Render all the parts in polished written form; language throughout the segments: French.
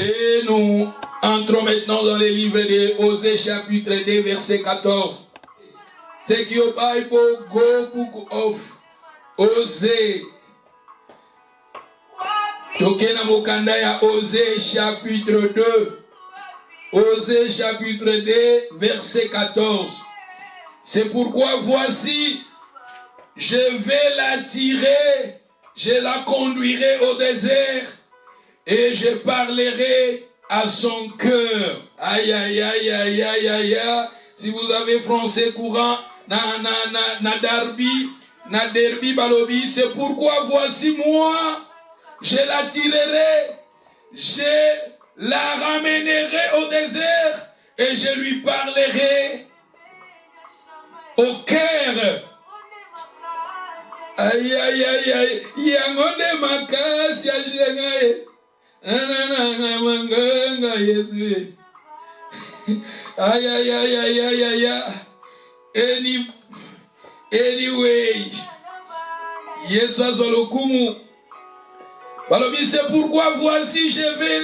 Et nous entrons maintenant dans les livres de Osée chapitre 2 verset 14. Take your Bible, go book of Osée. Tokena mokanda ya Osée chapitre 2. Osée chapitre 2 verset 14. C'est pourquoi voici, je vais l'attirer, je la conduirai au désert et je parlerai à son cœur. Aïe, aïe, aïe, aïe, aïe, aïe, aïe. Si vous avez français courant, na derby balobi, c'est pourquoi voici moi, je l'attirerai, je la ramènerai au désert et je lui parlerai au cœur. Aïe, aïe, aïe, aïe. Yangonde makasi ya jengae. Manganga Yesu. Aïe, aïe, aïe, aïe, aïe, aïe. Anyway. Yesu azolokumu. Balobi, c'est pourquoi voici je vais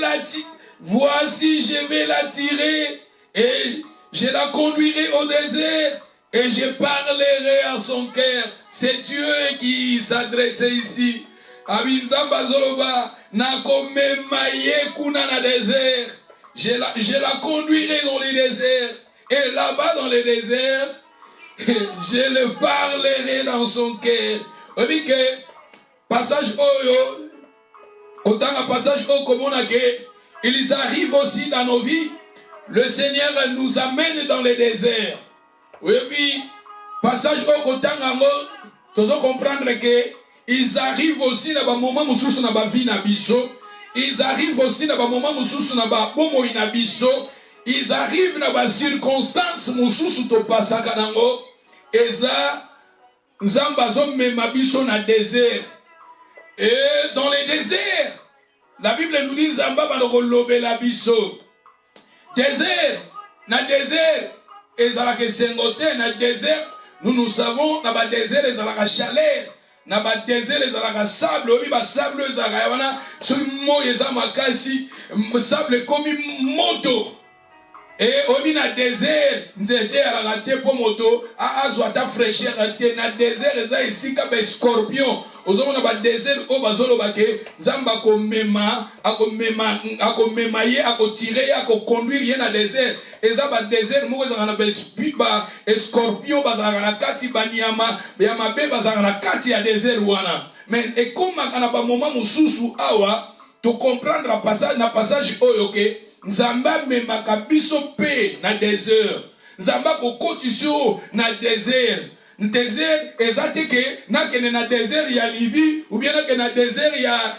l'attirer et je la conduirai au désert. Et je parlerai à son cœur. C'est Dieu qui s'adressait ici. Abinzamba Zoloba, Nakomemaye kuna na désert. Je la conduirai dans les déserts. Et là-bas dans les déserts, je le parlerai dans son cœur. On dit que passage Oyo, autant un passage Oyo comme on a que, ils arrivent aussi dans nos vies. Le Seigneur nous amène dans les déserts. Oui, puis, passage au Kotangango, tu dois comprendre que ils arrivent aussi dans le moment où ils sont dans la vie nabiso. Ils arrivent aussi dans le moment où ils sont dans la bomo inabiso. Ils arrivent dans la circonstance où ils sont dans le passakanango. Et ça, Zambazo memabiso na désert. Et dans les déserts, la Bible nous dit Zamba baloko lobe la biso. Désert, na désert. Et dans le désert, nous savons, dans le désert, il y a la chaleur. Dans le désert, il y a le sable. Il y a le sable, il y a le sable comme une moto. Et au milieu du désert, nous étions à la pour moto, à la fraîcheur. Dans le désert, il y a ici des scorpions. Dans le désert, il y a des zamba komema, akomemaye, akotirer, akoconduire dans le désert. Et dans le désert, nous avons des scorpions, kati banyama, yamabe bazana kati ya désert wana. Mais et comme on a un moment où sous awa, tu comprendre le passage oyoke. Nzamba memaka biso pe na désert. Nzamba kokotiso na désert. Désert ezate ke na kene na désert ya Libye ou bien na kene na désert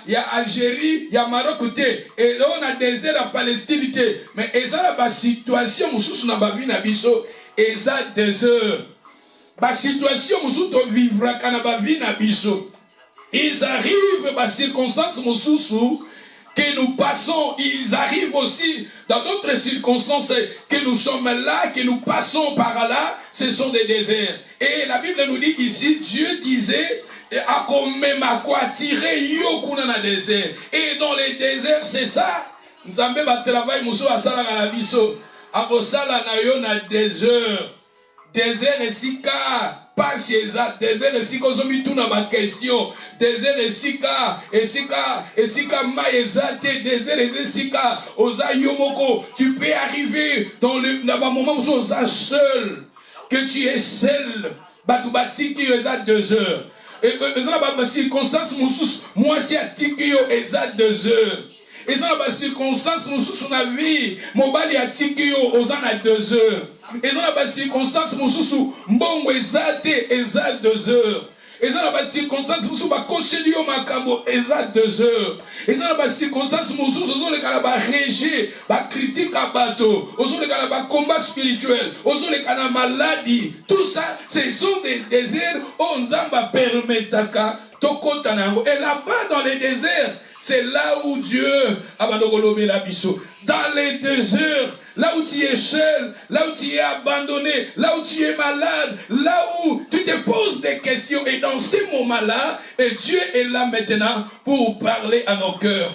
ya Algérie, ya Maroc te. Et là on a désert à Palestine te. Mais ezala ba situation mususu na ba vie na biso eza désert. Ba situation mususu to vivra kana ba vie na biso. Ils arrivent ba circonstances mususu que nous passons, ils arrivent aussi dans d'autres circonstances que nous sommes là, que nous passons par là, ce sont des déserts. Et la Bible nous dit ici, Dieu disait, à quoi tirer yokuna na désert. Et dans les déserts, c'est ça. Nzambe ba travail muso asala na biso. Akosala na yo na désert. Désert esika. Pas ça, désert et kozomi tout na ma question. Désert et sika maezate, désert et sika oza yomoko. Tu peux arriver dans le moment où tu es seul, que tu es seul. Batubati qui est à 2 heures. Et dans la circonstance moi si à tiki est à 2 heures. Et dans la circonstance sur la vie, mon bali a tiki aux à 2 heures. Et dans la circonstance mbongo ezate eza 2 heures. Et dans la circonstance ba koselio makambo eza 2 heures. Et dans la circonstance ozo le kala ba rejet, ba critique à bateau, ozo le kala ba combat spirituel, ozo le kala maladie. Tout ça, ce sont des déserts où Nzamba permetaka tokota nango. Et là-bas dans les déserts, c'est là où Dieu a bandolobé la biso. Dans les déserts, là où tu es seul, là où tu es abandonné, là où tu es malade, là où tu te poses des questions. Et dans ces moments-là, Dieu est là maintenant pour parler à nos cœurs.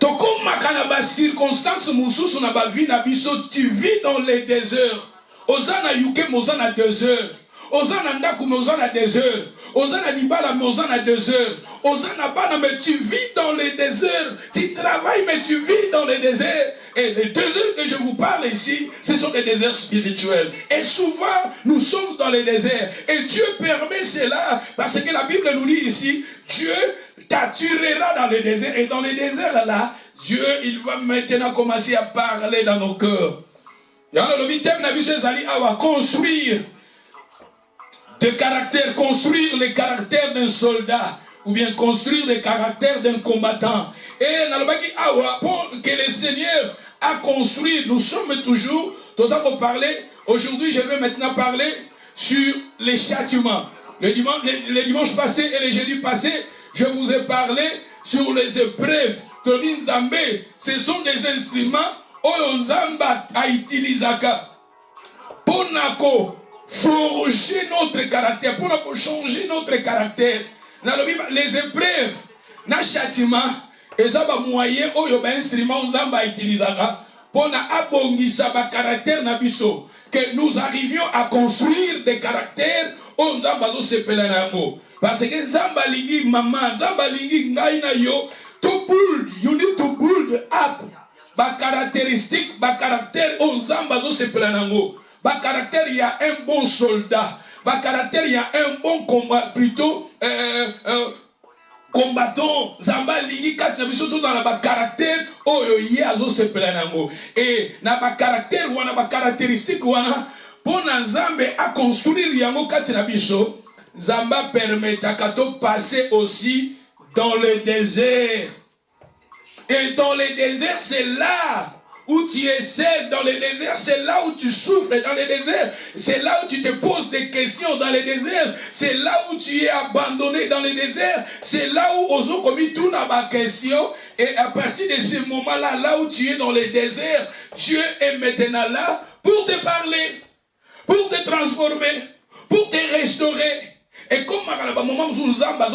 Donc, Comme circonstance mususu na ba vie na biso, tu vis dans les déserts. Ozana yuke mozana désert. Ozana ndaku mozana désert. Ozana libala mozana désert. Ozana bana mais tu vis dans les déserts. Tu travailles mais tu vis dans les déserts. Et les déserts que je vous parle ici, ce sont des déserts spirituels. Et souvent, nous sommes dans les déserts. Et Dieu permet cela parce que la Bible nous dit ici, Dieu t'attirera dans les déserts. Et dans les déserts là, Dieu, il va maintenant commencer à parler dans nos cœurs. Construire de caractère, construire le caractère d'un soldat, ou bien construire le caractère d'un combattant. Et pour que le Seigneur a construit, nous sommes toujours, tout ça pour parler, aujourd'hui je vais maintenant parler sur les châtiments. Le dimanche passé et le jeudi passé, je vous ai parlé sur les épreuves. Ce sont des instruments Oyonzamba a utilisé pour forger notre caractère, pour changer notre caractère. Les épreuves, na châtiment, et ça va moyen oyo instrument Oyonzamba utilisé pour abongisa ba caractère na biso, que nous arrivions à construire des caractères Oyonzamba zo sepela nango. Parce que Zamba lingi maman, Zamba lingi ngai na yo, to build, you need to build up. Ba caractéristique, ba caractère Oyonzamba zo sepela nango. Ba caractère, il y a un bon soldat. Ba caractère, il y a un bon combat, plutôt combattant. Zamba lingi kat na biso to dans la ba caractère oyo ya zo sepela nango. Et na ba caractère wana ba caractéristique wana pour Nzambe à construire yango kat na biso. Zamba permet à Kato passer aussi dans le désert. Et dans le désert, c'est là où tu es seul. Dans le désert, c'est là où tu souffres. Dans le désert, c'est là où tu te poses des questions. Dans le désert, c'est là où tu es abandonné. Dans le désert, c'est là où Ozo commis tout dans ma question. Et à partir de ce moment-là, là où tu es dans le désert, Dieu est maintenant là pour te parler, pour te transformer, pour te restaurer. Et comme à moment où nous sommes dans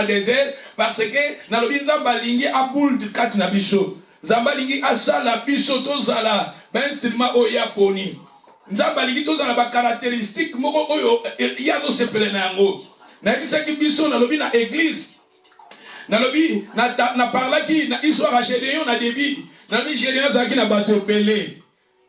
le désert, parce que dans le Zamba lingi a boule de kat na biso. Zamba lingi a sala biso to zala, ben instrument oya poni. Zamba lingi to zala ba caractéristique moko oyo ya zo sepele na ngo. Na kisa ki biso na lobi na église. Na lobi na parla ki na histoire à Gédéon na débit. Na lobi Gédéon zaki na bato belé.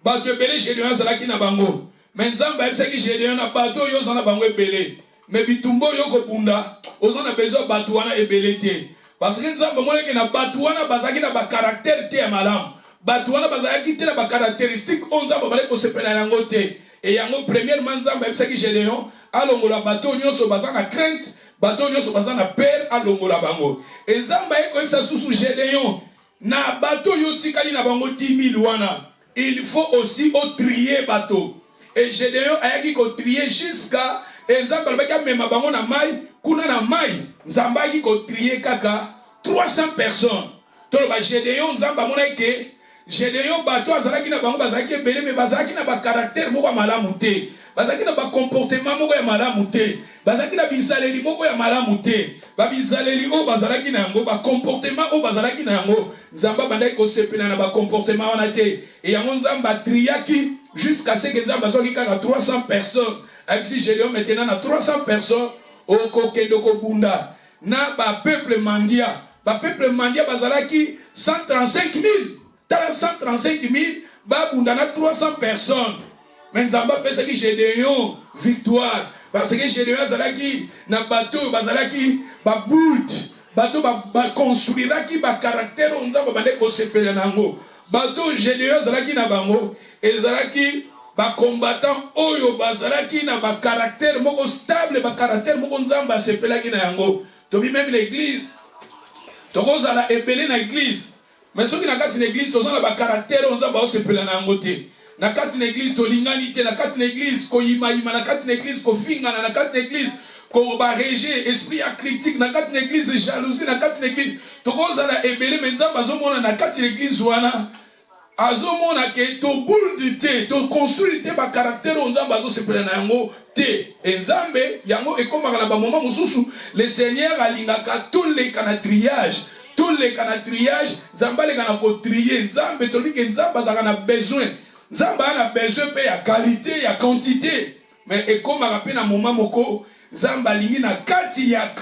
Bato belé Gédéon zaki na bango. Mais Zamba ebisa ki Gédéon na bato yo zana bango belé. Mais bitumbo yoko bunda, on a besoin de batouana et belete. Parce que nous avons que na batouana bazaki na ba caractère te malam. Batouana bazaki te na ba caractéristique on a balé ko sepela nango te. Et yango premièrement nzamba ebisaki Gédéon, alongola bateau nyonso bazana crainte, bateau nyonso bazana peur alongola bango. Et nzamba eko ebisa susu Gédéon, na bateau yo tikali na bango 10 000 wana. Il faut aussi au trier bateau. Et Gédéon ayaki ko trier jusqu'à et Nzamba alobaki mema bango na mai, kuna na mai, Nzamba aki ko trier kaka 300 personnes. Toloba Gédéon Nzamba mona ke Gédéon bato azalaki na bango bazalaki ebele mais bazalaki na ba caractère moko malamu te. Bazalaki na ba comportement moko ya malamu te. Bazalaki na bizaleli moko ya malamu te. Ba bizaleli o bazalaki na yango, ba comportement o bazalaki na yango. Nzamba bandaki ko sepela na ba comportement wana te. Et yango Nzamba triaki jusqu'à ce que Nzamba zoki kaka 300 personnes. Avec si Gédéon maintenant a 300 personnes au Kokedoko Bunda. Na ba peuple mandia. Ba peuple mandia bazalaki 135 000. Dans 135 000, ba bunda na 300 personnes. Mais Nzamba pense que Gédéon victoire. Parce que Gédéon bazalaki na bateau bazalaki ba bout. Bateau ba construira ki ba caractère on Nzamba bande ko sepela nango. Bateau Gédéon bazalaki na bango. Et bazalaki ba combattant oyo bazalaki na ba caractère moko stable ba caractère moko Nzamba sepelaki na yango. To bi même l'église. To kozala ebele na église. Mais ceux qui na kati na église to zala ba caractère Nzamba o sepela na yango te. Na kati na église to lingani te, na kati na église ko yima na kati na église ko finga na kati na église ko ba rejet esprit à critique na kati na église jalousie na kati na église. To kozala ebele mais Nzamba zo mona na kati na église wana. Azomona ke to boule te, to construire te ba caractère Nzamba zo sepela na yango te. Nzambe yango ekomaka na ba moment mususu le Seigneur alingaka tous les canatriages, tous tous les canaux triage, Zamba les canaux trier, Zamba tolobi que Zamba a besoin. Zamba a besoin de la qualité, il y a quantité. Mais et comme à rappel à moment moko, Zamba lingi na kati il y a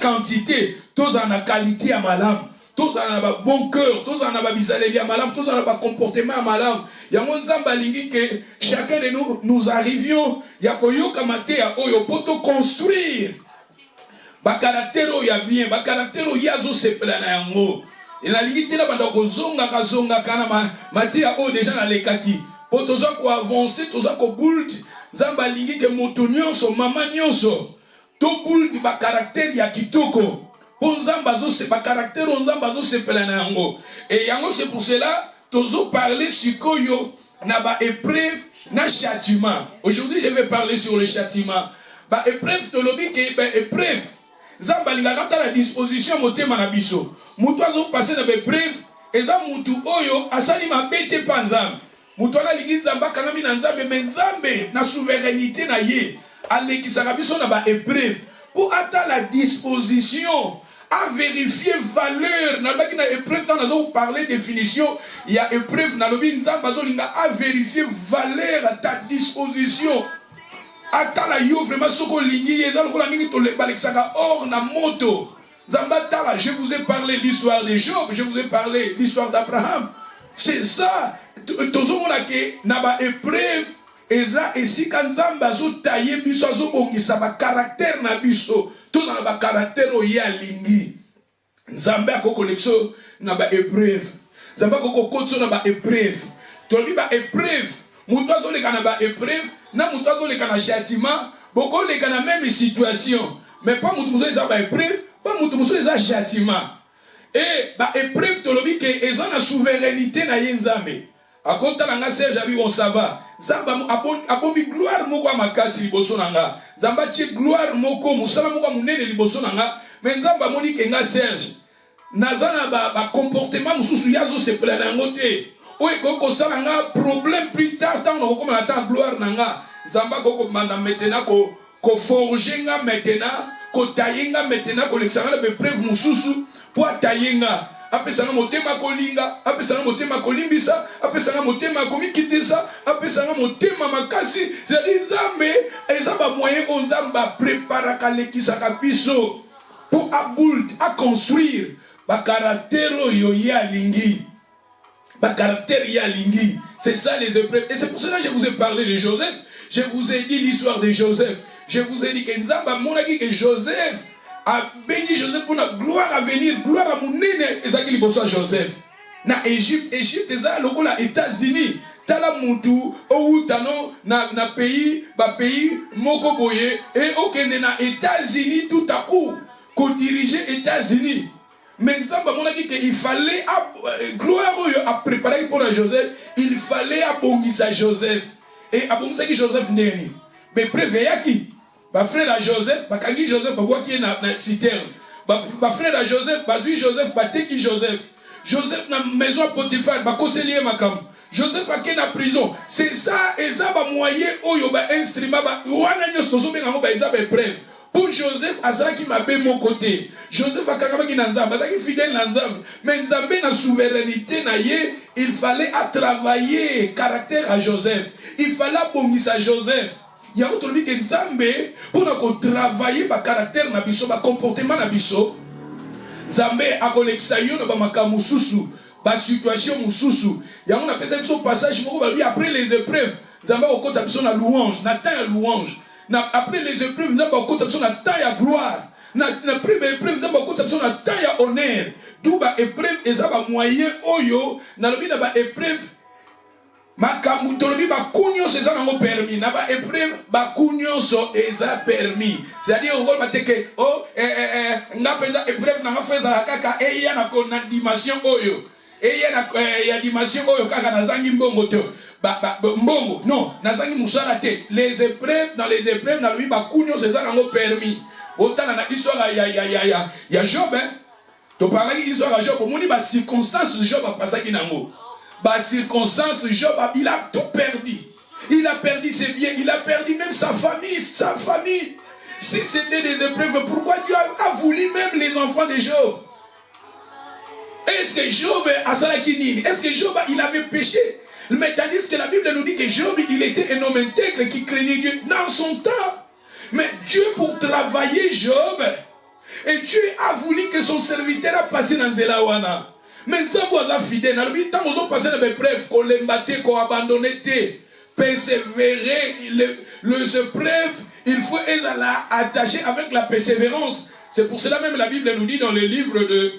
quantité, tous en a qualité à malam. Tous en a bon cœur, tous en a bisaleli à malam, tous en a comportement à malam. Il y a un Zamba lingi que chacun de nous arrivions, il y a koyo kamate ya oyo poto construire. Ba caractère ya bien, ba caractère ya zo se plana yango. Et la limite là banda ko zonga kana mate ya o déjà na lekaki. Poto zo ko avancer, to zo ko build, Zamba lingi ke moto nyonso, mama nyonso. To build ba caractère ya kitoko. Pour Zamba zo se ba caractère Zamba zo se plana yango. Et yango c'est pour cela tozo parler sur koyo na ba épreuve na châtiment. Aujourd'hui je vais parler sur le châtiment. Ba épreuve to lobi ke ba épreuve Zamba linga la disposition motema na biso. Mutu azo passer na ba épreuve eza mutu oyo asali mabete pa Nzambe. Mutu ala lingi Nzamba kanami na Nzambe mais Nzambe na souveraineté na ye alekisaka biso na ba épreuve pour atteindre la disposition à vérifier valeur. Na baki na épreuve quand nous allons parler définition, il y a épreuve na lobi Nzamba zolinga à vérifier valeur à ta disposition. Attends la yo vraiment soko lingi ezalo ko la mingi to le balexaka or na moto. Nzamba tala, je vous ai parlé l'histoire de Job, je vous ai parlé l'histoire d'Abraham. C'est ça. Tozomona ke na ba épreuve eza esika Nzamba zo tailler biso zo bongisa ba caractère na biso. Tout dans ba caractère o ya lingi. Nzamba ko connexion na ba épreuve. Nzamba ko kotso na ba épreuve. To li ba épreuve. Mutu azo le kana ba épreuve, na mutu azo le kana châtiment, boko le kana même situation. Mais pas mutu muso eza ba épreuve, pas mutu muso eza châtiment. Et ba épreuve to lobi ke eza na souveraineté na ye Nzambe. Akota na nga Serge abi on ça va. Zamba abomi gloire moko makasi liboso na nga. Zamba tie gloire moko musala moko munene liboso na nga. Mais Nzamba moni ke nga Serge. Nazana ba comportement mususu yazo se plana ngote. Oui, koko salanga problème plus tard tant on comme attend gloire nanga. Zamba koko manda maintenant ko forger nga maintenant, ko tayenga maintenant ko lexanga be preuve mususu pour tayenga. Apesanga motema kolinga, apesanga motema kolimbisa, apesanga motema komikitisa, apesanga motema makasi. C'est-à-dire Nzambe ezaba moyen ko Nzamba prépara kalekisa kabiso pour à construire ba caractère yo ya lingi. Ba caractère ya lingi. C'est ça les épreuves. Et c'est pour cela que je vous ai parlé de Joseph. Je vous ai dit l'histoire de Joseph. Je vous ai dit que Nzamba monaki que Joseph a béni Joseph pour la gloire à venir, gloire à mounene ezaki liboso Joseph. Na Égypte eza lokola États-Unis. Tala mutu ou tano na pays moko boye et okende na États-Unis tout à coup ko diriger États-Unis. Mais Nzamba monaki qu'il fallait gloire à préparer pour Joseph, il fallait abongisa Joseph. Et abongisa qui Joseph neni. Mais préveilla qui? Ba frère à Joseph, ba kangi Joseph ba qui est na citerne. Ba frère à Joseph, ba zui Joseph, ba teki Joseph. Joseph na maison à Potiphar, ba koselier makam. Joseph a na prison. C'est ça et ça ba moyen oyo ba instrument ba wana nyoso so benga ba isa ba preuve. Pour Joseph, Azara qui m'a bien mon côté. Joseph a kakama qui nanzam, Azara qui fidèle nanzam. Mais Nzambe na souveraineté na ye, il fallait à travailler caractère à Joseph. Il fallait abongisa à Joseph. Il y a autre dit que Nzambe pour nous travailler ba caractère na biso, ba comportement na biso. Nzambe a kolekisa yo na ba makamu susu, ba situation mususu. Il y a on appelle ça son passage moko ba lui après les épreuves. Nzambe okota biso na louange, na temps ya louange. Après les épreuves, nous avons besoin de taille à gloire. Après les épreuves, nous avons besoin de taille à honneur. D'où les épreuves, ils ont moyen oyo. Dans le épreuve, makamutolobi bakunyo c'est ça n'ont permis. Dans les épreuves, bakunyo c'est permis. C'est-à-dire on va dire que oh n'a pas épreuve n'a fait ça la kaka et il y a na dimension oyo. Et il y a dimension oyo kaka na zangi mbongo to. Mbongo non nazangi musala te les épreuves dans les épreuves na lui bakunyo c'est ça n'ont permis. Autant na histoire ya Job hein. To parler histoire à Job moni ba circonstance Job a passé ki nango. Ba circonstance Job il a tout perdu. Il a perdu ses biens, il a perdu même sa famille. Si c'était des épreuves, pourquoi Dieu a voulu même les enfants de Job? Est-ce que Job a Salakinine? Est-ce que Job il avait péché? Mais tandis que la Bible nous dit que Job il était un homme intègre qui craignait Dieu dans son temps. Mais Dieu pour travailler Job, et Dieu a voulu que son serviteur a passé dans Zelawana. Mais ça vous a fidèle. Tant que vous avez passé dans les épreuves, qu'on les battait, qu'on abandonnait, persévérer, les épreuves, il faut être attaché avec la persévérance. C'est pour cela même la Bible nous dit dans le livre de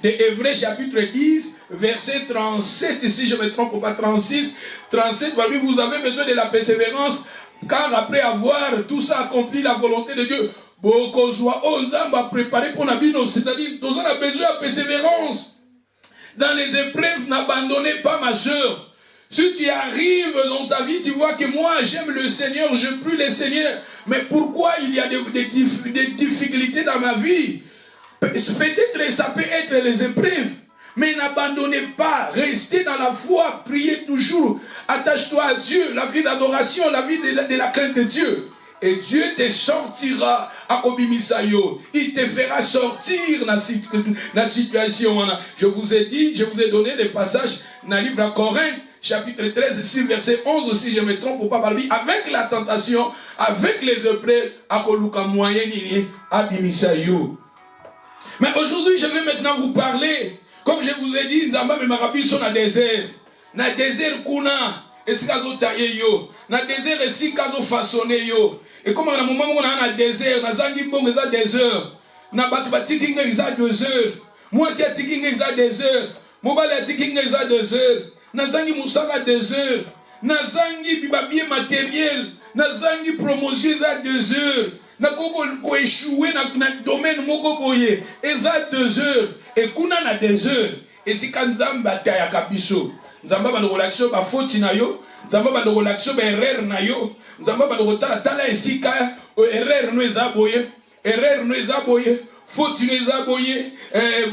Hébreux chapitre 10, verset 37, si je ne me trompe pas, 36, 37, vous avez besoin de la persévérance, car après avoir tout ça accompli la volonté de Dieu, beaucoup soit aux âmes à préparer pour la vie, c'est-à-dire nous avons besoin de persévérance. Dans les épreuves, n'abandonnez pas ma soeur. Si tu arrives dans ta vie, tu vois que moi j'aime le Seigneur, je prie le Seigneur. Mais pourquoi il y a des difficultés dans ma vie? Peut-être ça peut être les épreuves. Mais n'abandonnez pas, restez dans la foi, priez toujours. Attache-toi à Dieu, la vie d'adoration, la vie de la crainte de Dieu. Et Dieu te sortira à Kobimisayo. Il te fera sortir dans la situation. Je vous ai dit, je vous ai donné des passages dans le livre à Corinthe, chapitre 13, 6, verset 11, si je me trompe pas par lui, avec la tentation, avec les épreuves, à Koluka moyen, à Bimisayo. Mais aujourd'hui, je vais maintenant vous parler, comme je vous ai dit, Nzamba et Marabi sont dans le désert. Dans le désert, Kuna, et si kazo taillé yo. Dans le désert, et si kazo façonné yo. Et comme à un moment où on a un désert, dans un bon, ils ont des heures. Dans le bâtiment, ils ont 2 heures. Moi, si je suis à 2 heures. Moi, je suis à 2 heures. Dans un moussaka 2 heures. Dans un bien matériel. Dans un promotion, ils ont 2 heures. Dans échouer dans le domaine, ils ont 2 heures. Et qu'on a 2 heures. Et si quand Zamba taya kapiso, Zamba va nous relaxer, va faute na yo. Zamba va nous relaxer, va erreur na yo. Zamba va nous tala esika, erreur nous aboye, erreur nous aboye, faute nous aboye,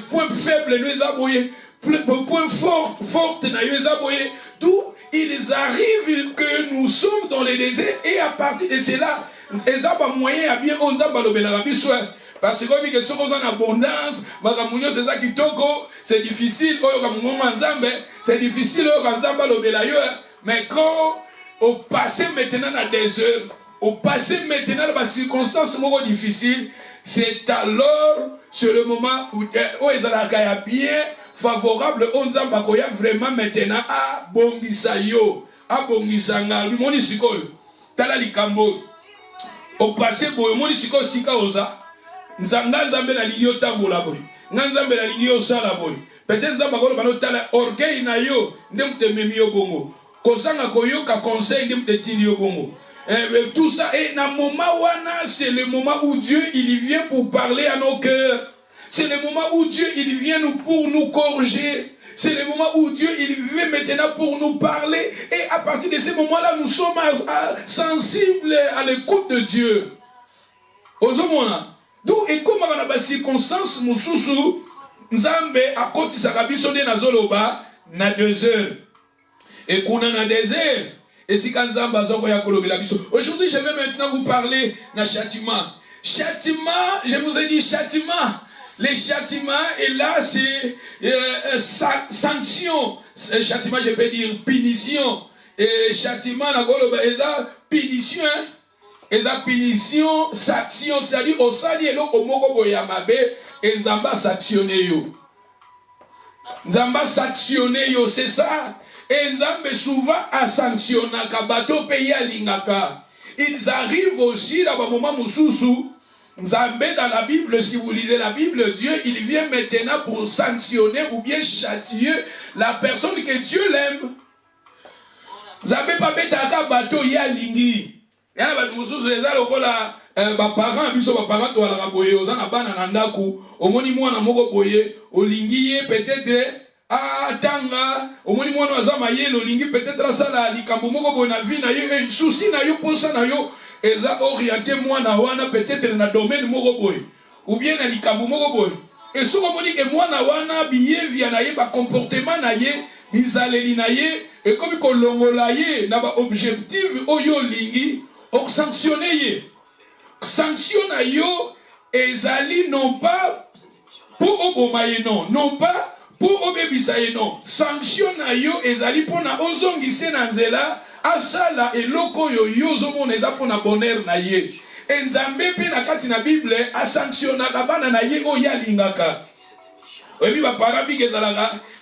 point faible nous aboye, point fort na yo aboye. D'où ils arrivent que nous sommes dans les déserts et à partir de cela, ils ont moyen à bien on a balobé la bisoué. Parce que si on a en abondance, c'est difficile, c'est difficile, mais quand on passe maintenant dans des heures, on passe maintenant dans des circonstances difficiles, c'est alors, c'est le moment où ils ont bien favorable, on a vraiment maintenant à Bongisayo, à Bongisanga, le monde ici, Talalikambo, au passé, le monde ici, Sikaoza. Nzanga nzambe na lingi otambola boy. Nzambe na lingi osala boy. Peut-être nzamba ko bano tala orgueil na yo ndem te memi yo bongo. Kosanga koyoka conseil ndem te tili yo bongo. Tout ça et na moment wana c'est le moment où Dieu il vient pour parler à nos cœurs. C'est le moment où Dieu il vient pour nous corriger. C'est le moment où Dieu il vient maintenant pour nous parler et à partir de ce moment-là nous sommes sensibles à l'écoute de Dieu. Ozomona d'où et comme dans la circonstance mususu nzambe akoti sakabiso de nazoloba na 2 heures et kuna na désert et si kanzamba zoko ya kolobela biso. Aujourd'hui je vais maintenant vous parler na châtiment. Châtiment, je vous ai dit châtiment. Les châtiments et là c'est sanction. Châtiment je peux dire punition et châtiment na koloba eza punition. Et la punition, sanction, c'est-à-dire au sali et au moko boyamabe, et Nzamba sanctionné yo. Nzamba sanctionné yo, c'est ça. Et Nzambe souvent a sanctionné kabato pays à lingaka. Ils arrivent aussi dans le moment mususu. Nzambe dans la Bible, si vous lisez la Bible, Dieu, il vient maintenant pour sanctionner ou bien châtier la personne que Dieu l'aime. Nzambe pas betaka bato ya lingi. Il y a des gens qui ont parents, biso parents to ala boye ozana bana na ndaku omoni mwana moko boye olingi peut-être atanga omoni mwana azama ye olingi peut-être sala likambo moko boye na vie na yo et souci na yo posa na yo eza orienté mwana wana peut-être na domaine moko boye ou bien na likambo moko boye et ce qu'on dit que mwana wana behavior na ye ba comportement na ye bizaleli na ye et comme ko longola ye na ba objectif oyo lingi ok sanctionner ye. Sanctionner yo ezali non pas pour obomaye non pas pour obebisa ye non sanction na yo ezali pona ozongise na nzela asala eloko yo ozomona eza pona bonheur na ye enzambe pe na kati na bible asanctionnaka bana na ye oyo alingaka oyebi bapara bige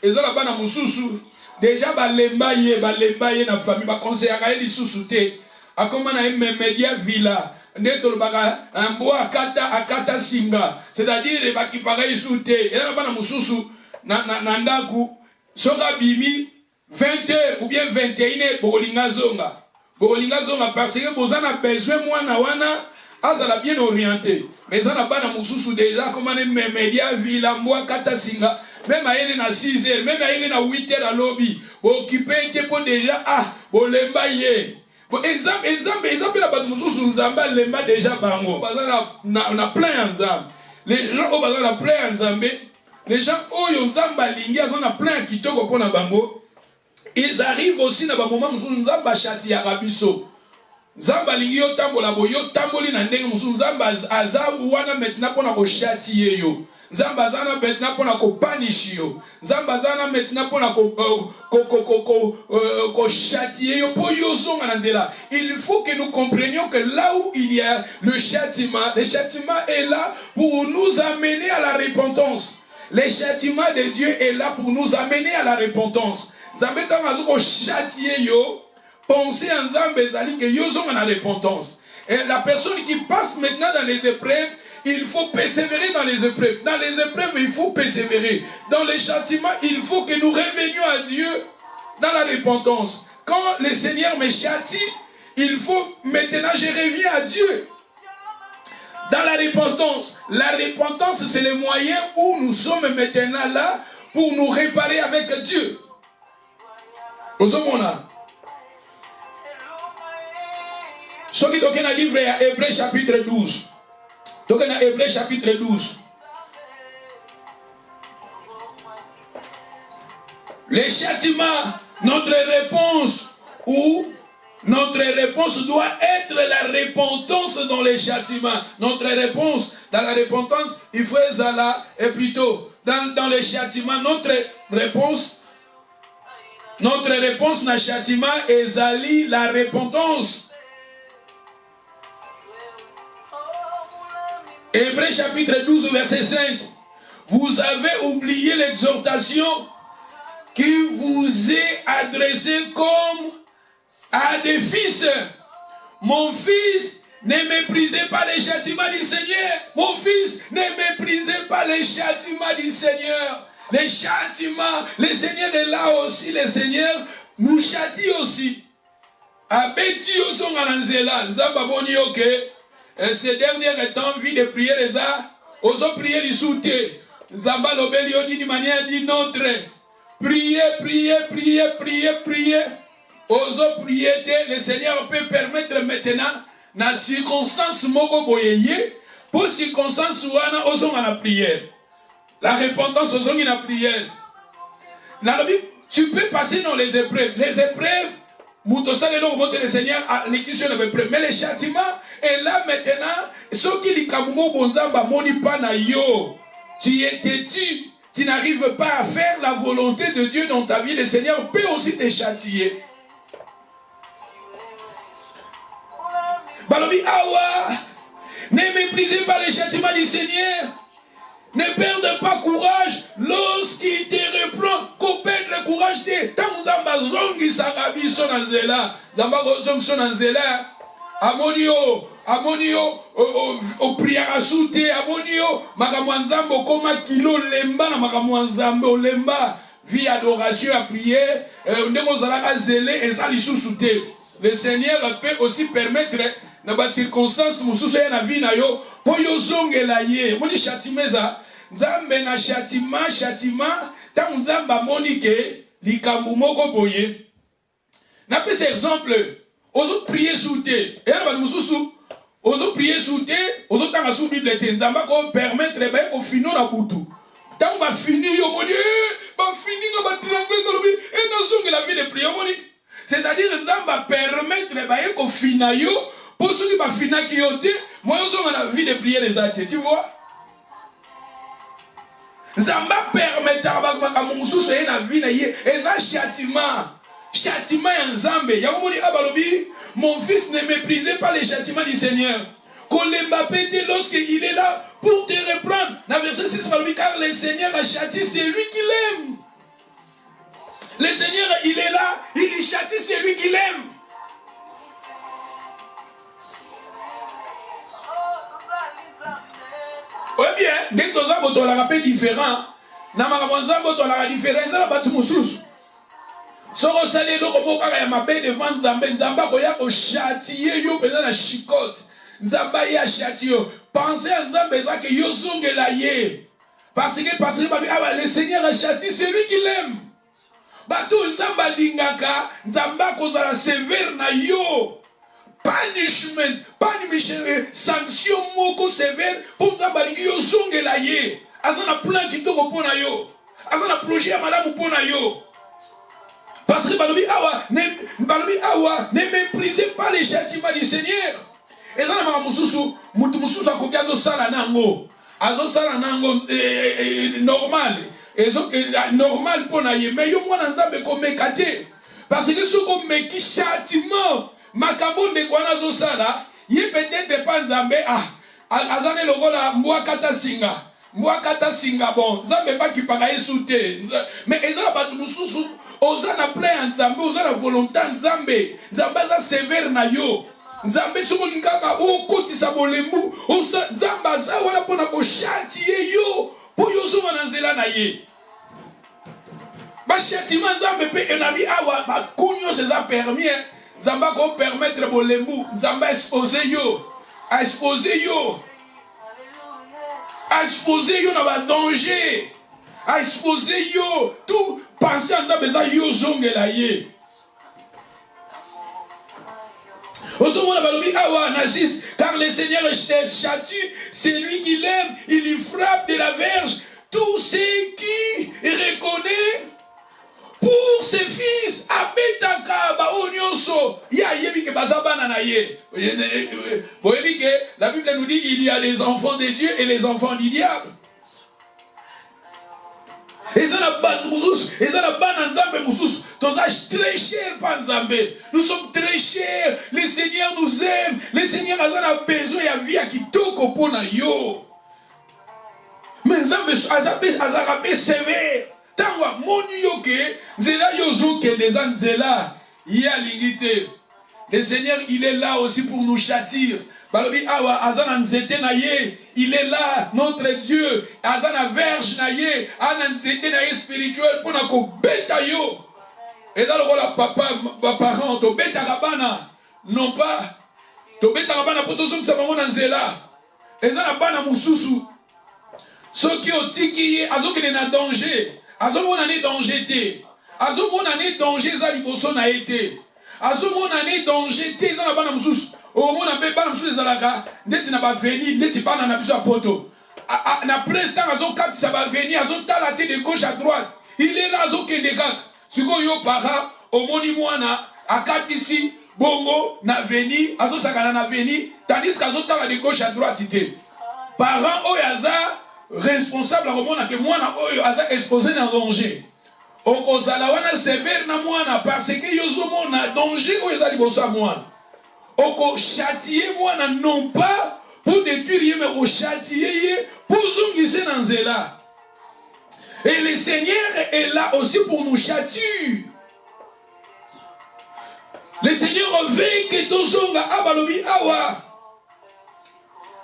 ezala bana mosusu deja balemba ye na famille bakonseyaka ye lisusu te akoma na ye memedia villa nde tolobaka mbo akata singa c'est-à-dire bakipaka yesu te eza na bana mosusu na ndaku soka bimi 20h ou bien 21h bokolinga zonga parce que boza na besoin mwana wana azala bien orienté mais eza na bana mosusu déjà comme ne memedia villa mbo akata singa même ayene na 6h même ayene na 8h à lobby occupé te po déjà bolemba ye exemple la bato mosusu nzamba lemba déjà bango bazala na plein nzamba les gens au bazala plein nzambe les gens oyo nzamba lingi azana plein kitoko pona bango ils arrivent aussi na ba moment mosusu nzamba chati ya kabiso nzamba lingi yo tambola boyo tamboli na ndenge mosusu nzamba aza wana maintenant pona ko chati yeyo nzamba zana maintenant pona ko punish yo nzamba zana maintenant pona ko châtier yo po yo zonga na nzela. Il faut que nous comprenions que là où il y a le châtiment est là pour nous amener à la repentance. Le châtiment de Dieu est là pour nous amener à la repentance. Nzambe tanga zo ko châtier yo pensez en nzambe zali que yo zonga na repentance. Et la personne qui passe maintenant dans les épreuves, il faut persévérer dans les épreuves. Dans les épreuves, il faut persévérer. Dans les châtiments, il faut que nous revenions à Dieu dans la repentance. Quand le Seigneur me châtie, il faut maintenant, je reviens à Dieu. Dans la repentance, c'est le moyen où nous sommes maintenant là pour nous réparer avec Dieu. Ce qui est dans le livre à Hébreux chapitre 12. Donc dans Hébreux chapitre 12. Les châtiments, notre réponse doit être la repentance dans les châtiments. Notre réponse dans la repentance, il faut là et plutôt dans les châtiments, notre réponse dans le châtiment est la repentance. Hébreux chapitre 12 verset 5. Vous avez oublié l'exhortation qui vous est adressée comme à des fils. Mon fils, ne méprisez pas les châtiments du Seigneur. Mon fils, ne méprisez pas les châtiments du Seigneur. Les châtiments, le Seigneur est là aussi. Le Seigneur nous châtie aussi. Abeti oso ngananzela, nzamba boni oke. Ces derniers temps, vie de prier les arts, osons prier les soutés. Nzamba lobeli odi d'une manière dit notre. Priez. Osons prier, le Seigneur peut permettre maintenant, dans la circonstance moko boyeye, pour circonstance wana osons à la prière. La repentance osons à la prière. Dans la Bible, tu peux passer dans les épreuves. Les épreuves, le Seigneur a l'écriture de l'épreuve. Mais le châtiment est là maintenant. Ce qui est tu es têtu, tu n'arrives pas à faire la volonté de Dieu dans ta vie. Le Seigneur peut aussi te châtier. Balobi awa, ne méprisez pas les châtiments du Seigneur. Ne perdez pas courage lorsqu'il te reprend. Qu'on perde le courage de tant zamba zongi sagabi sonanzela. Zamba zongi sonanzela. Amonio o prière à souté. Amonio makamwanzambo koma kilo lemba na makamwanzambo lemba. Vie adoration à prier. Ndemo zalaka zélé et ça l'issou souté. Le Seigneur peut aussi permettre dans les circonstances mususu ya na vie na yo po yo zongela ye. Moni chatimeza. Nzambe na châtiment ta nzamba monike likambu moko boye na pese exemple ozo prier souté et ba mususu ozo prier souté ozo tanga sous bible te nzamba ko permettre ba ko fino na butu tant ba fini yo moni ba fini no ba trembler dans le vie et no zonge la vie de prière moni c'est-à-dire nzamba permettre ba ko fina yo pour ceux qui ba fina ki yo te moi zo na vie de prière les athées tu vois. Zamba permettra ba mususu e na vie na ye eza châtiment. Châtiment ya Nzambe. Ya komoni abalobi, mon fils ne méprisez pas les châtiments du Seigneur. Kolemba pété lorsque il est là pour te reprendre. Dans verset 6 balobi, car le Seigneur a châtié celui qui l'aime. Le Seigneur il est là, il châtie celui qui l'aime. Oui bien, dès que tu as un rappel différent, na makamwanzambo to la différence la batu mususu. Soko sale loko mokaka ya mabe devant Nzambe, Nzamba koya ko châtier yo pena na chicote. Nzamba ya châtier yo. Pensez à Nzamba ça que yo zongela ye. Parce que le Seigneur a châtié celui qui l'aime. Batu Nzamba lingaka, Nzamba kozala sévère na yo. Punishment, sanction moko sévère pour Nzamba yo zongela ye. Azana plan kitoko pona yo. Azana projet ya malamu pona yo. Parce que balobi awa, ne méprisez pas les châtiments du Seigneur. Et ça na mususu, mutu mususu akoki azo sala nango. Azo sala nango normal. Ezo normal pona ye, mais yo mwana Nzambe ko mekate. Parce que ce ko meki châtiment, makambo de kwana zo sala, ye peut-être pas Nzambe azane lokola mbwa kata singa. Mbwa kata singa bon, Nzambe ba kipaka yesu te. Mais ezala batu mususu Ozana plein Nzambe, ozana volonté Nzambe. Nzambe za sévère na yo. Nzambe soko lingaka okotisa bolembu. Nzamba za wana pona ko châtier yo. Po yo zo na nzela na ye. Ba châtiment Nzambe pe enabi awa ba kunyo se za permis. Nzamba ko permettre bolembu. Nzamba exposer yo. A exposer yo. A exposer yo na ba danger. A exposer yo tout. Pensez à ça, mais yo zongela ye. Car le Seigneur châtie celui qui l'aime, il lui frappe de la verge tous ceux qui reconnaissent pour ses fils. Abetaka ba onyoso ya yebi ke bazabana na ye. La Bible nous dit qu'il y a les enfants de Dieu et les enfants du diable. Et ça n'a pas Nzambe mususu. Très cher par Nzambe. Nous sommes très chers. Le Seigneur nous aime. Le Seigneur a besoin de vie qui toko pona yo. Mais Nzambe a sévère. Tangwa moni yo ke nzela yo zo ke les nzela ya lingite. Le Seigneur il est là aussi pour nous châtir. Il est là, notre Dieu. Azana verge naye, ananzete naye spirituel pour nako beta yo. Et dans le rôle papa, parent, to beta rabana, non pas. To beta rabana pour tous ceux qui sont nanzela. Et ça n'a pas na mususu. Ceux qui ont tiki, azo qui na danger, azo mon année danger te, azo mon année danger za liboso na été, azo mon année danger te za na bana mususu. Au moment où on a besoin de zalaka, ndeti na ba venir, ndeti pa na biso poto. Na prestant azo kati ça va venir, azo la tête de gauche à droite. Il est là azo kende kaka. Siko yo para, au moni mwana akati ici, bongo na venir, azo sakana na venir, tandis qu'azo la de gauche à droite ité. Parent oyaza responsable au monde que mwana oyo aza exposé dans danger. Okozala wana sévère na mwana parce que yozo mona danger oyaza libosa mwana. Oko châtier moi non pas pour détruire mais au châtier pour zongise dans zela. Et le Seigneur est là aussi pour nous châtier. Le Seigneur veut que tozonga abalobi awa.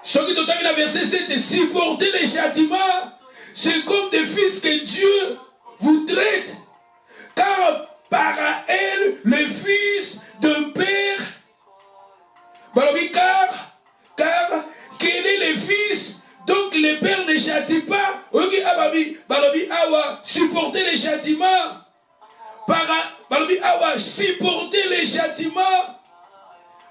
Ce qui te termine la verset 7, supporter les châtiments, c'est comme des fils que Dieu vous traite. Car par elle, le fils d'un père. Car quel est le fils, donc le père ne châtie pas. Supporter les châtiments. Supporter les châtiments.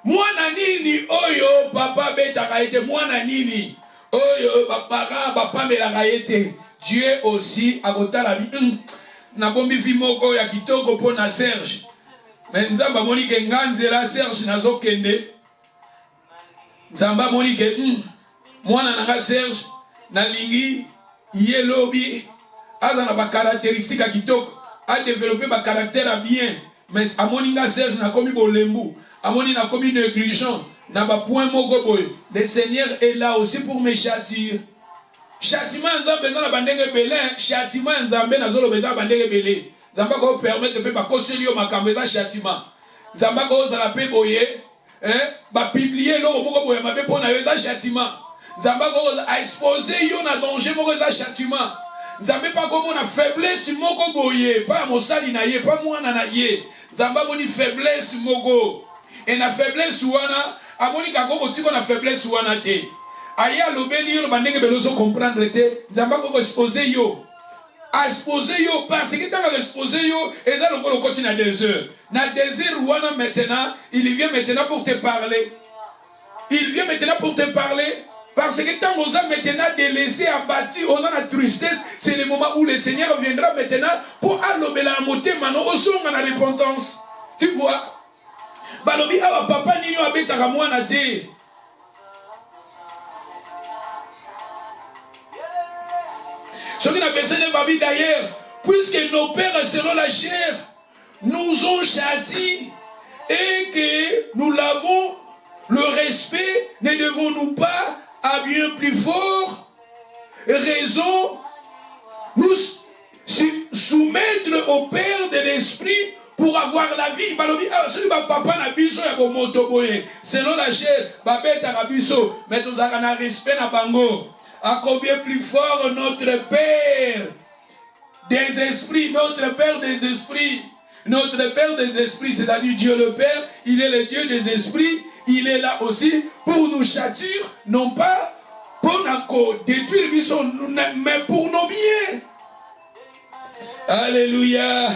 Moi nanini oyo papa beta kaite moi nanini oyo papa papa mela kaite. Dieu aussi a goûté la vie. Na bombi vimoko ya kitoko pona Serge. Mais nzamba monique nganzela Serge nazo kende. Nzamba monique mwana nanga Serge na lingi Yé lobby, a des caractéristiques à kitoko, a développé ma caractère bien. Mais à mon inga Serge n'a commis bolembu, à mon inga commis négligent, n'a pas point mogoboy. Le Seigneur est là aussi pour me châtir. Châtiment nzambe na bandenge belé, châtiment nzambe na zolo beza bandenge belé. Nzamba ko permettre pe ba koselio makambo za châtiment. Nzamba ko za la pe boye, ba publier lo moko boye mabe pona yo za châtiment. Nzamba ko a exposer yo na danger moko za châtiment. Nzambe pas comme na faiblesse moko boye, pas mosali na ye, pas mwana na ye. Nzamba moni faiblesse moko. Et na faiblesse wana, amoni kako tiko na faiblesse wana te. Aya lobeli yo bandenge belozo comprendre te. Nzamba ko exposer yo. A exposer yo parce que tant exposer yo, et ça le continue à 2 heures. Na 2 heures wana maintenant, il vient maintenant pour te parler. Il vient maintenant pour te parler. Parce que tant qu'on a maintenant délaissé, abattu, on a la tristesse, c'est le moment où le Seigneur viendra maintenant pour allober la montée, maintenant, au son de la repentance. Tu vois? Balobi, ah, papa, nino abeta ramouana te. Ce qui n'a versé le babi d'ailleurs, puisque nos pères selon la chair nous ont châtis et que nous l'avons, le respect, ne devons-nous pas à bien plus fort raison nous soumettre au Père de l'Esprit pour avoir la vie. Selon la chair, mais nous avons un respect na bango. À combien plus fort notre Père des esprits, notre Père des esprits, notre Père des esprits, c'est-à-dire Dieu le Père, il est le Dieu des esprits. Il est là aussi pour nous châtir, non pas pour nous détruire, mais pour nos biens. Alléluia.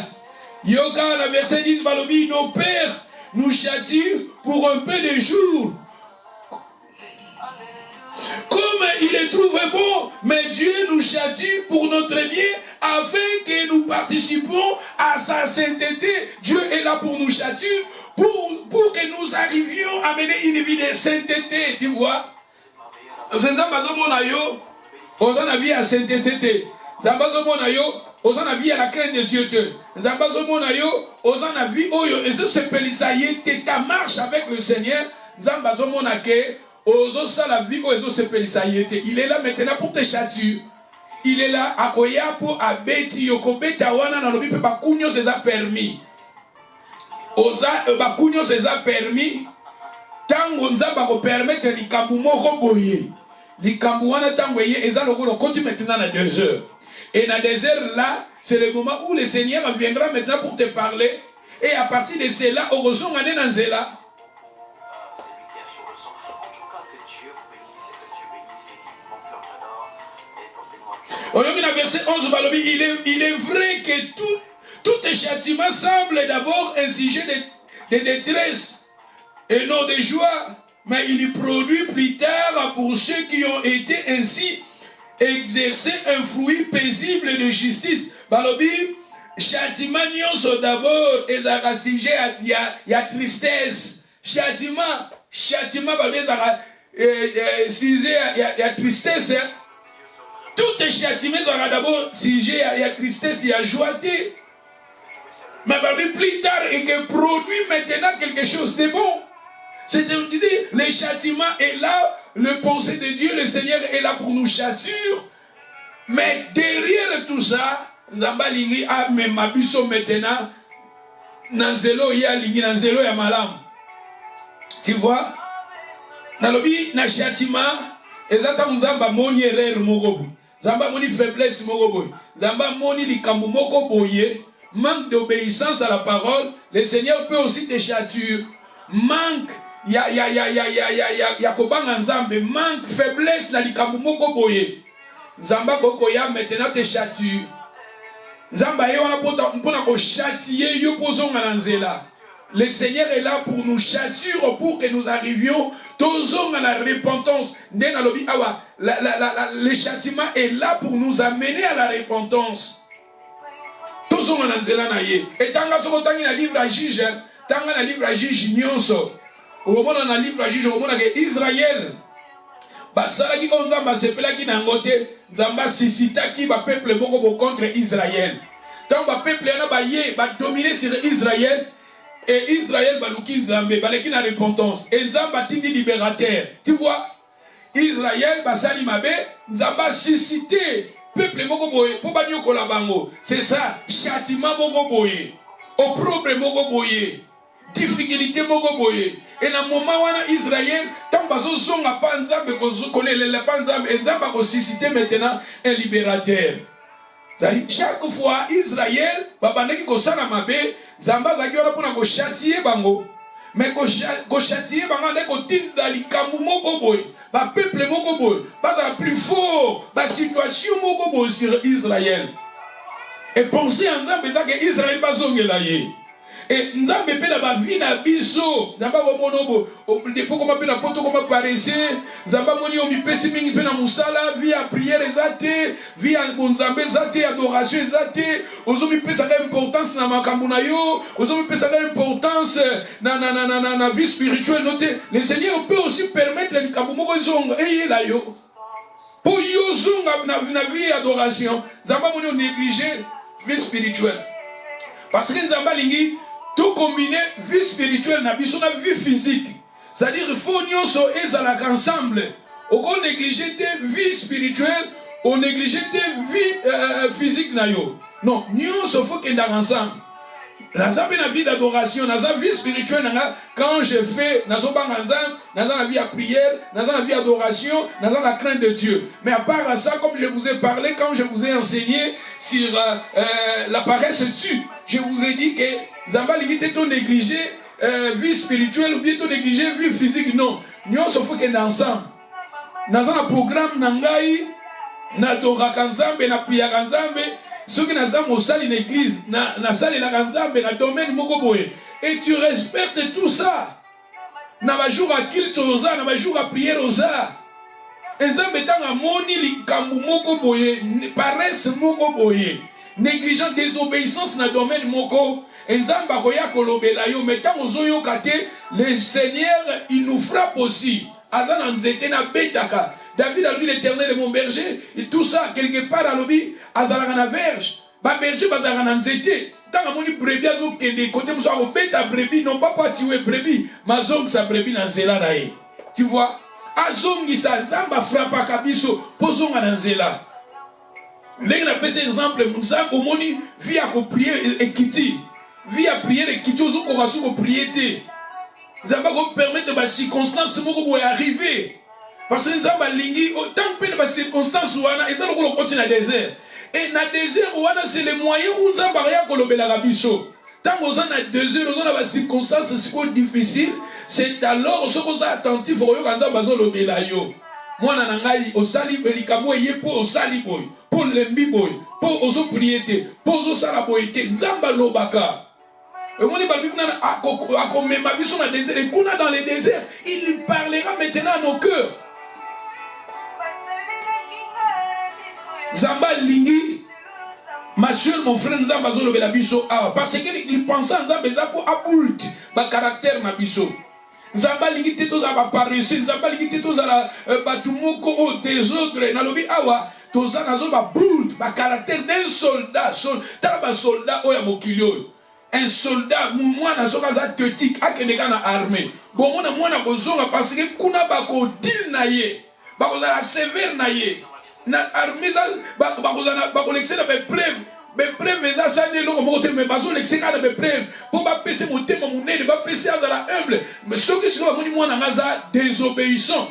Yoga, la verset 10, Balobi, nos pères nous châtient pour un peu de jours. Comme il les trouve bon, mais Dieu nous châtie pour notre bien, afin que nous participons à sa sainteté. Dieu est là pour nous châtir. Pour que nous arrivions à mener une vie de sainteté, tu vois. C'est ça, on a vie à sainteté. On a vie à la crainte de Dieu. On a vie, et c'est ta marche avec le Seigneur. Il est là maintenant pour te châtier. Il est là à Koya pour abeti yokobeta wana na lobi pe bakunyo se a permis. Oza bakunyo se a permis. Tango nzamba ko permettre likambu moko boye. Likambu wana tango ye eza lokolo continue maintenant na 2 heures. Et na 2 heures là, c'est le moment où le Seigneur viendra maintenant pour te parler. Et à partir de cela, au ressort ane na nzela. Au verset 11, il est vrai que tout châtiment semble d'abord un sujet de détresse et non de joie, mais il produit plus tard pour ceux qui ont été ainsi exercés un fruit paisible de justice. Balobi, châtiment d'abord est un sujet à tristesse. Châtiment, balobi, sujet à tristesse. Tout châtiment sera d'abord sujet à tristesse et à joie. Mais plus tard, et que produit maintenant quelque chose de bon. C'est-à-dire, le châtiment est là, le pensée de Dieu, le Seigneur est là pour nous châtir. Mais derrière tout ça, Zamba lingi a même abisso maintenant, nanzelo ya lingi, nanzelo ya malam. Tu vois? Nalobi na châtiment, ezata mzamba moni erreur mogobu. Zamba moni faiblesse mogoboy. Zamba moni likambu moko boye. Manque d'obéissance à la parole. Le Seigneur peut aussi te châtir. Manque. Ya kobanga nzambe. Manque faiblesse na likambu moko boye. Zamba koko ya maintenant te châtir. Zamba ye wana pona ko châtier yo pozonga na nzela. Le Seigneur est là pour nous châtir, pour que nous arrivions tous à la repentance. Le châtiment est là pour nous amener à la repentance. Tous à la nzela na ye. Et tant que na livre à juge, tant na livre à juge nyonso. Au moment na livre à juge, au moment que Israël, basalaki o nzambe asepelaki na yango te nzambe asisitaki bapeuple moko contre Israël. Tant bapeuple yana baye badomine sur Israël et Israël baluki nzambe baleki na repentance et nzambe atindi libérateur. Tu vois, Israël basali mabe nzambe asisité peuple moko boye po banyokola bango. C'est ça, châtiment moko boye, opprobre moko boye, difficulté moko boye. Et dans le moment où Israël, tant que son n'a pas nzambe kolela pas nzambe, nzambe ko susciter maintenant un libérateur. C'est-à-dire chaque fois Israël babandeki ko sala mabe, nzamba zaki ora pona ko châtier bango. Mais ko châtier bango ne ko tinda likambu moko boye, ba peuple moko boye, ba la plus fort, ba situation moko boye sur Israël. Et penser en nzambe ça que Israël ba zongela ye. Et nzambe pe na ba vie na biso nzamba bomonobo depuis comment pe na poto comment paraître nzamba moni o mi pesi mingi pe na musala vie à prière ezate vie à nzambe ezate adoration ezate ozo mi pesa ka importance na makambo na yo ozo mi pesa ka importance na vie spirituelle noté le Seigneur peut aussi permettre les kambo moko zonga et la yo pour yo zonga na vie adoration nzamba moni o négliger vie spirituelle parce que nzamba lingi tout combiné vie spirituelle na biso na vie physique. C'est-à-dire il faut nyonso ezalaka ensemble. On négliger tes vie spirituelle, on négliger tes vie physique na yo. Non, nyonso faut qu'il soit ensemble. Na vie d'adoration, na vie spirituelle quand je fais na la vie à prière, na la vie d'adoration, na la crainte de Dieu. Mais à part ça, comme je vous ai parlé, quand je vous ai enseigné sur la paresse tue, je vous ai dit que Zamba limite ton négligé vie spirituelle ou bien ton négligé vie physique. Non, nous se faut qu'on ensemble. Dans un programme nangai, na doraka nzambe na priya nzambe, ceux qui nazam au salle une église, na salle na nzambe na domaine moko boye. Et tu respectes tout ça. Na ba jour à culte oza, na ba jour à prière oza. Nzambe tanga moni likambu moko boye, paresse moko boye. Négligent, désobéissance dans le domaine moko. Nzamba koya kolobela yo metamo zoyo kate le Seigneur il nous frappe aussi. Azana nzete na betaka. David a dit l'Éternel est mon berger et tout ça quelque part à l'obi azala na verge. Ba berger bazala na nzete. Tant amoni brebis azo kende côté muso ko beta brebis non pas tuer brebis, mazong sa brebis na nzela na ye. Tu vois? Azongi sa nzamba frappa kabiso pozonga na nzela. L'un a pris exemple, nous avons moni vie à prier et quitter. Vie à prier et quitter aux autres qu'on va prier. Nous avons permettre que circonstances vont arriver. Parce que nous avons lingi autant que les circonstances où ils ont continué dans le désert. Et dans le désert c'est les moyens où nous avons rien que la rabisso. Tant que nous avons désert, nous avons des circonstances difficiles. C'est alors que nous sommes attentifs au yo. Moi nangai osali belikamo ye po osali boy pour lembi boy pour ozo priete pour ozo sala boyete nzamba lobaka et mon ibalbi kuna akomema biso na désert et kuna dans les déserts il parlera maintenant à nos cœurs nzamba lingi ma soeur mon frère nzamba zo lobela biso parce que il pensait nzamba za pour adulte ba caractère na biso Nzamba lingite toza ba paresse, nzamba lingite toza la batumoko au désordre, na lobi awa toza nazo ba brute, ba caractère d'un soldat, ba soldat oya mokilio. Un soldat moi nazo kaza teutique akeneka na armée. Bon mona bozonga parce que kuna ba ko deal na ye. Ba ko la sévère na ye. Na armée ba ko l'excès na preuve. Mais preuve ça ça ne lo moto mais bazo l'excès na preuve pour ba pese motema munene ba pese azala humble mais ceux qui sont moni mwana ngaza désobéissant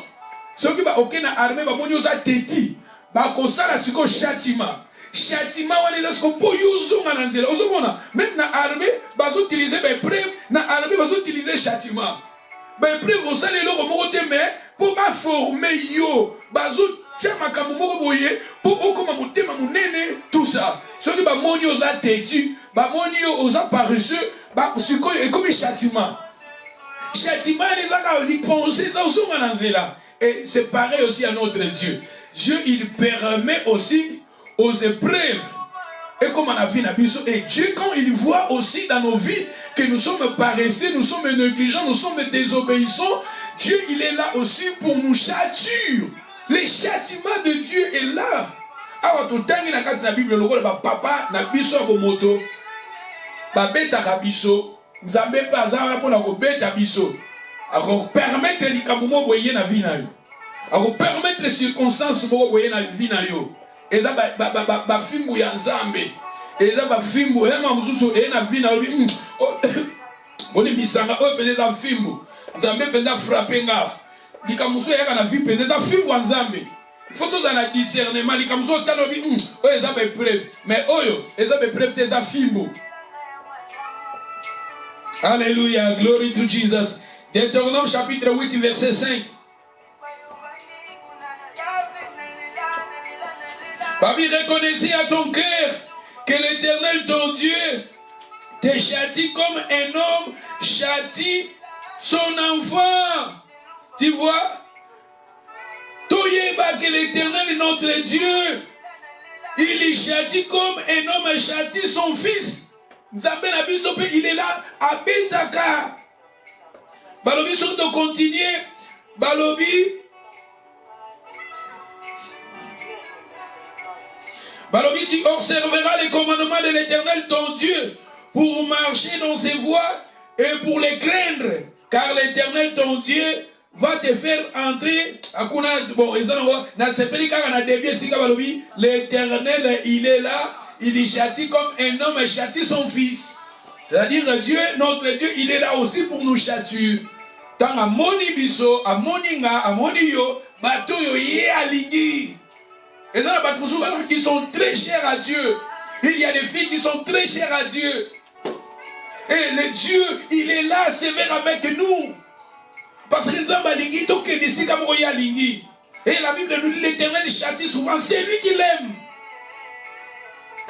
ceux qui ba okena armée ba moni oza teti ba ko sala siko châtiment wana les ko po yuzo na nzela ozomona même na armée bazo utiliser ba preuve na armée bazo utiliser châtiment ba preuve au sala lo moto mais pour ba former yo bazo tia makambo moko boye pour okoma motema munene tout ça ceux qui ba moni oza teti ba moni oza paresseux ba siko et comme châtiment les aka li penser ça osonga na nzela et c'est pareil aussi à notre Dieu. Dieu il permet aussi aux épreuves et comme on a vu na biso et Dieu quand il voit aussi dans nos vies que nous sommes paresseux, nous sommes négligents, nous sommes désobéissants, Dieu il est là aussi pour nous châtier. Le châtiment de Dieu est là. Awa totangi na kati na Bible lokola ba papa na biso ya bomoto ba beta ka biso nzambe pe azala pona ko beta biso ako permettre likambo mo boye na vie na yo ako permettre circonstances mo boye na vie na yo eza ba fimbu ya nzambe eza ba fimbu ya mamususu e na vie na yo oni misanga o peze za fimbu nzambe peza frapper nga likambo so ya na vie peze za fimbu ya nzambe. Faut tous en discernement. Les comme ça, talobi, oh, ils ont des preuves. Mais oh, ils ont des preuves des affirmes. Alléluia, glory to Jesus. Deutéronome chapitre 8, verset 5. Babi, reconnaissez à ton cœur que l'Éternel, ton Dieu, te châtie comme un homme châtie son enfant. Tu vois? Que l'Éternel, notre Dieu, il châtie comme un homme châtie son fils. Il est là à Betaka. Balobi, sur de continuer, Balobi, tu observeras les commandements de l'Éternel, ton Dieu, pour marcher dans ses voies et pour les craindre, car l'Éternel, ton Dieu, va te faire entrer l'Éternel, il est là, il châtie comme un homme châtie son fils. C'est-à-dire Dieu, notre Dieu, il est là aussi pour nous châtier. Tant à moni biso, à moninga, à monio, bateau yo yé aligné. Et ça, qui sont très chers à Dieu. Il y a des filles qui sont très chères à Dieu. Et le Dieu, il est là, sévère avec nous. Parce que et la Bible nous dit l'Éternel châtie souvent, c'est lui qui l'aime.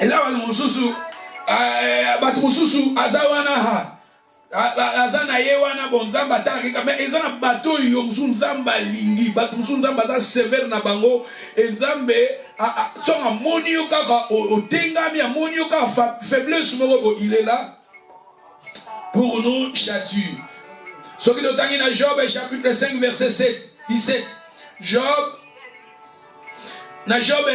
Et là, Azawana Azana Yewana Bonzamba Tarika, mais Ezana Bato Yomsun Zamba Lingi, Batumsun Zamba sévère na bango, et Zambe a son amonioka au Tengami, amonioka faiblesse, il est là pour nous châtier. Ce qui nous dans Job, chapitre 5, verset 17. Job,